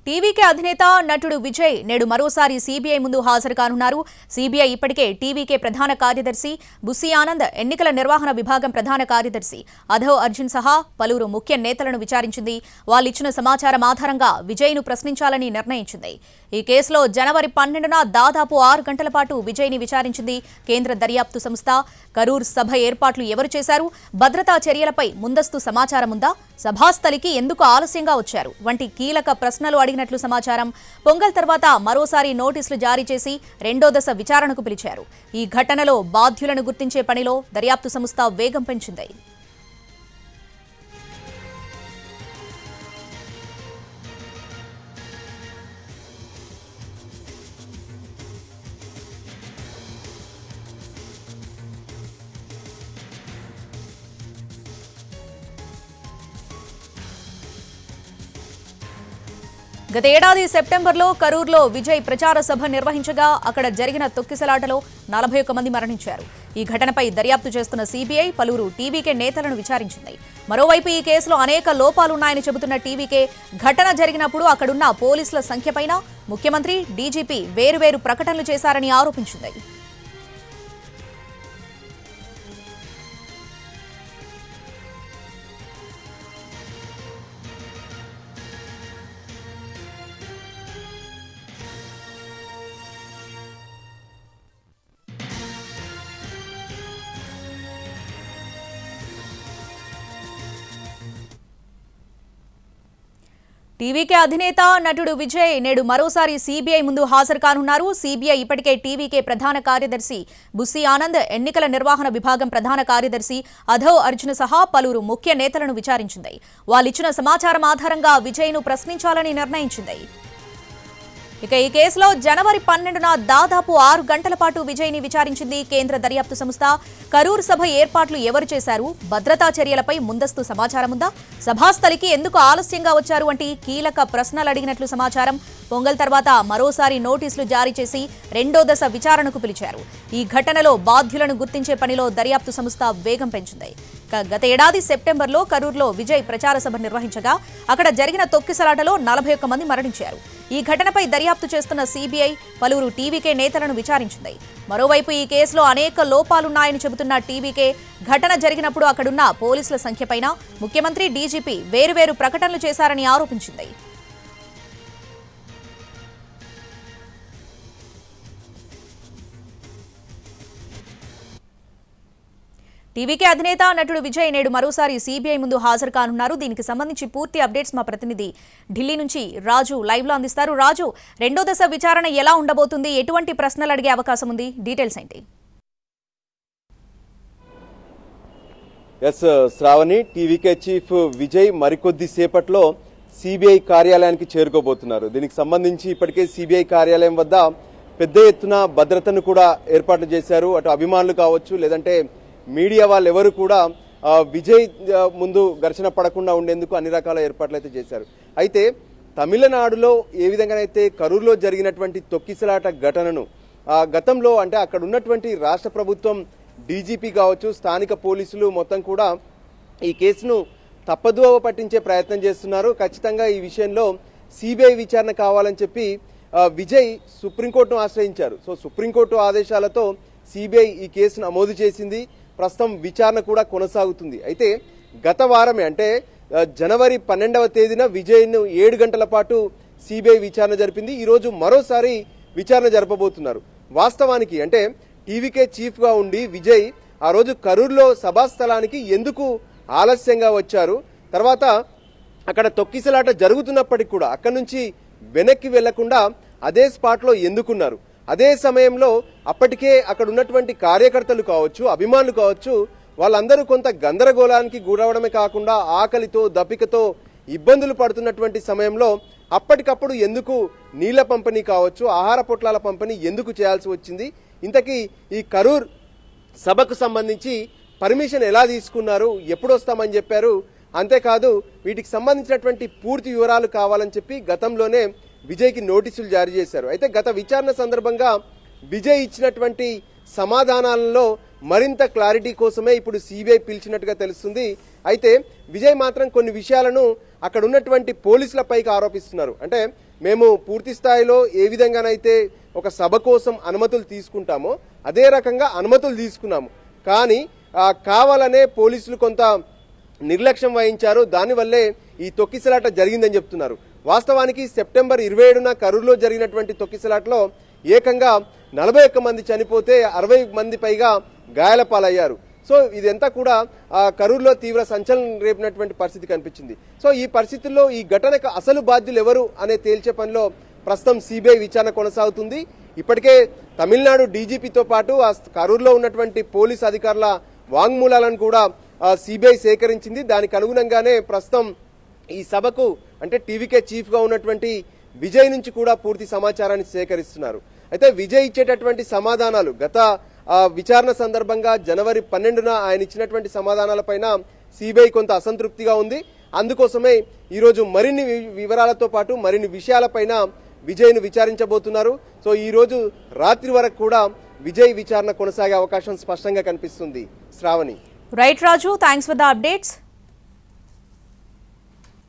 TVK అధినేత నటుడు విజయ్ నేడు మరోసారి సీబీఐ ముందు హాజరు కానున్నారు. సీబీఐ ఇప్పటికే టీవీకే ప్రధాన కార్యదర్శి బుస్సీ ఆనంద్, ఎన్నికల నిర్వహణ విభాగం ప్రధాన కార్యదర్శి అధవ్ అర్జున్ సహా పలువురు ముఖ్య నేతలను విచారించింది. వాళ్ళిచ్చిన సమాచారం ఆధారంగా విజయ్ను ప్రశ్నించాలని నిర్ణయించింది. ఈ కేసులో జనవరి 12న దాదాపు 6 గంటల పాటు విజయ్ని విచారించింది కేంద్ర దర్యాప్తు సంస్థ. కరూర్ సభ ఏర్పాట్లు ఎవరు చేశారు, భద్రతా చర్యలపై ముందస్తు సమాచారం ఉందా, సభాస్థలికి ఎందుకు ఆలస్యంగా వచ్చారు వంటి కీలక ప్రశ్నలు అడిగినట్లు సమాచారం. పొంగల్ తర్వాత మరోసారి నోటీసులు జారీ చేసి రెండో దశ విచారణకు పిలిచారు. ఈ ఘటనలో బాధ్యులను గుర్తించే పనిలో దర్యాప్తు సంస్థ వేగం పెంచింది. గత ఏడాది సెప్టెంబర్లో కరూర్లో విజయ్ ప్రచార సభ నిర్వహించగా అక్కడ జరిగిన తొక్కిసలాటలో 41 మంది మరణించారు. ఈ ఘటనపై దర్యాప్తు చేస్తున్న సీబీఐ పలువురు టీవీకే నేతలను విచారించింది. మరోవైపు ఈ కేసులో అనేక లోపాలున్నాయని చెబుతున్న టీవీకే ఘటన జరిగినప్పుడు అక్కడున్న పోలీసుల సంఖ్యపైన ముఖ్యమంత్రి, డీజీపీ వేరువేరు ప్రకటనలు చేశారని ఆరోపించింది. టీవీకే అధినేత నటుడు విజయ్ నేడు మరోసారి సీబీఐ ముందు హాజరు కానున్నారు. సీబీఐ ఇప్పటికే టీవీకే ప్రధాన కార్యదర్శి బుస్సీ ఆనంద్, ఎన్నికల నిర్వహణ విభాగం ప్రధాన కార్యదర్శి అధవ్ అర్జున్ సహా పలువురు ముఖ్య నేతలను విచారించింది. వాళ్ళిచ్చిన సమాచారం ఆధారంగా విజయ్ను ప్రశ్నించాలని నిర్ణయించింది. ఇక ఈ కేసులో జనవరి 12న దాదాపు 6 గంటల పాటు విజయ్ని విచారించింది కేంద్ర దర్యాప్తు సంస్థ. కరూర్ సభ ఏర్పాట్లు ఎవరు చేశారు, భద్రతా చర్యలపై ముందస్తు సమాచారం ఉందా, సభాస్థలికి ఎందుకు ఆలస్యంగా వచ్చారు వంటి కీలక ప్రశ్నలు అడిగినట్లు సమాచారం. పొంగల్ తర్వాత మరోసారి నోటీసులు జారీ చేసి రెండో దశ విచారణకు పిలిచారు. ఈ ఘటనలో బాధ్యులను గుర్తించే పనిలో దర్యాప్తు సంస్థ వేగం పెంచింది. గత ఏడాది సెప్టెంబర్లో కరూర్లో విజయ్ ప్రచార సభ నిర్వహించగా అక్కడ జరిగిన తొక్కిసలాటలో 41 మంది మరణించారు. ఈ ఘటనపై దర్యాప్తు చేస్తున్న సీబీఐ పలువురు టీవీకే నేతలను విచారించింది. మరోవైపు ఈ కేసులో అనేక లోపాలున్నాయని చెబుతున్న టీవీకే ఘటన జరిగినప్పుడు అక్కడున్న పోలీసుల సంఖ్యపైన ముఖ్యమంత్రి, డీజీపీ వేరువేరు ప్రకటనలు చేశారని ఆరోపించింది. టీవీకే అధినేత నటుడు విజయ్ నేడు మరోసారి సీబీఐ ముందు హాజరు కానున్నారు. దీనికి సంబంధించి పూర్తి అప్డేట్స్ మా ప్రతినిధి ఢిల్లీ నుంచి రాజు లైవ్ లో అందిస్తారు. రాజు, రెండో దశ విచారణ ఎలా ఉండబోతుంది, ఎటువంటి ప్రశ్నలు అడిగే అవకాశం ఉంది, డీటెయిల్స్ ఏంటి? శ్రావణి, టీవీకే చీఫ్ విజయ్ మరికొద్ది సేపట్లో సిబిఐ కార్యాలయానికి చేరుకోబోతున్నారు. దీనికి సంబంధించి ఇప్పటికే సిబిఐ కార్యాలయం వద్ద పెద్ద ఎత్తున భద్రతను కూడా ఏర్పాట్లు చేశారు. అటు అభిమానులు కావచ్చు, లేదంటే మీడియా వాళ్ళు ఎవరు కూడా విజయ్ ముందు ఘర్షణ పడకుండా ఉండేందుకు అన్ని రకాల ఏర్పాట్లు అయితే చేశారు. అయితే తమిళనాడులో ఏ విధంగానైతే కరూర్లో జరిగినటువంటి తొక్కిసలాట ఘటనను గతంలో అంటే అక్కడ ఉన్నటువంటి రాష్ట్ర ప్రభుత్వం, డీజీపీ కావచ్చు, స్థానిక పోలీసులు మొత్తం కూడా ఈ కేసును తప్పదోవ పట్టించే ప్రయత్నం చేస్తున్నారు. ఖచ్చితంగా ఈ విషయంలో సిబిఐ విచారణ కావాలని చెప్పి విజయ్ సుప్రీంకోర్టును ఆశ్రయించారు. సో సుప్రీంకోర్టు ఆదేశాలతో సిబిఐ ఈ కేసును నమోదు చేసింది. ప్రస్తుతం విచారణ కూడా కొనసాగుతుంది. అయితే గత వారమే అంటే జనవరి 12వ తేదీన విజయ్ను 7 గంటల పాటు సిబిఐ విచారణ జరిపింది. ఈరోజు మరోసారి విచారణ జరపబోతున్నారు. వాస్తవానికి అంటే టీవీకే చీఫ్ గా ఉండి విజయ్ ఆ రోజు కరూర్లో సభాస్థలానికి ఎందుకు ఆలస్యంగా వచ్చారు, తర్వాత అక్కడ తొక్కిసలాట జరుగుతున్నప్పటికీ కూడా అక్కడి నుంచి వెనక్కి వెళ్లకుండా అదే స్పాట్ లో ఎందుకున్నారు, అదే సమయంలో అప్పటికే అక్కడ ఉన్నటువంటి కార్యకర్తలు కావచ్చు, అభిమానులు కావచ్చు, వాళ్ళందరూ కొంత గందరగోళానికి గురవడమే కాకుండా ఆకలితో, దప్పికతో ఇబ్బందులు పడుతున్నటువంటి సమయంలో అప్పటికప్పుడు ఎందుకు నీళ్ల పంపిణీ కావచ్చు, ఆహార పొట్లాల పంపిణీ ఎందుకు చేయాల్సి వచ్చింది, ఇంతకీ ఈ కరూర్ సభకు సంబంధించి పర్మిషన్ ఎలా తీసుకున్నారు, ఎప్పుడు వస్తామని చెప్పారు, అంతేకాదు వీటికి సంబంధించినటువంటి పూర్తి వివరాలు కావాలని చెప్పి గతంలోనే విజయ్కి నోటీసులు జారీ చేశారు. అయితే గత విచారణ సందర్భంగా విజయ్ ఇచ్చినటువంటి సమాధానాలలో మరింత క్లారిటీ కోసమే ఇప్పుడు సిబిఐ పిలిచినట్టుగా తెలుస్తుంది. అయితే విజయ్ మాత్రం కొన్ని విషయాలను అక్కడ ఉన్నటువంటి పోలీసులపైకి ఆరోపిస్తున్నారు. అంటే మేము పూర్తి స్థాయిలో ఏ విధంగానైతే ఒక సభ కోసం అనుమతులు తీసుకుంటామో అదే రకంగా అనుమతులు తీసుకున్నాము. కానీ కావాలనే పోలీసులు కొంత నిర్లక్ష్యం వహించారు. దానివల్లే ఈ తొక్కిసలాట జరిగిందని చెప్తున్నారు. వాస్తవానికి సెప్టెంబర్ 27న కరూరులో జరిగినటువంటి తొక్కిసలాటలో ఏకంగా 41 మంది చనిపోతే 60 మంది పైగా గాయాల పాలయ్యారు. సో ఇదంతా కూడా కరూరులో తీవ్ర సంచలనం రేపినటువంటి పరిస్థితి కనిపించింది. సో ఈ పరిస్థితుల్లో ఈ ఘటనకు అసలు బాధ్యులు ఎవరు అనే తేల్చే పనిలో ప్రస్తుతం సిబిఐ విచారణ కొనసాగుతుంది. ఇప్పటికే తమిళనాడు డీజీపీతో పాటు కరూరులో ఉన్నటువంటి పోలీస్ అధికారుల వాంగ్మూలాలను కూడా సిబిఐ సేకరించింది. దానికి అనుగుణంగానే ప్రస్తుతం ఈ సభకు అంటే టీవీకే చీఫ్ గా ఉన్నటువంటి విజయ్ నుంచి కూడా పూర్తి సమాచారాన్ని సేకరిస్తున్నారు. అయితే విజయ్ ఇచ్చేటటువంటి సమాధానాలు గత విచారణ సందర్భంగా జనవరి 12న ఆయన ఇచ్చినటువంటి సమాధానాలపైన సిబిఐ కొంత అసంతృప్తిగా ఉంది. అందుకోసమే ఈరోజు మరిన్ని వివరాలతో పాటు మరిన్ని విషయాలపైన విజయ్ను విచారించబోతున్నారు. సో ఈ రోజు రాత్రి వరకు కూడా విజయ్ విచారణ కొనసాగే అవకాశం స్పష్టంగా కనిపిస్తుంది. Sravani. Right Raju, thanks for the updates.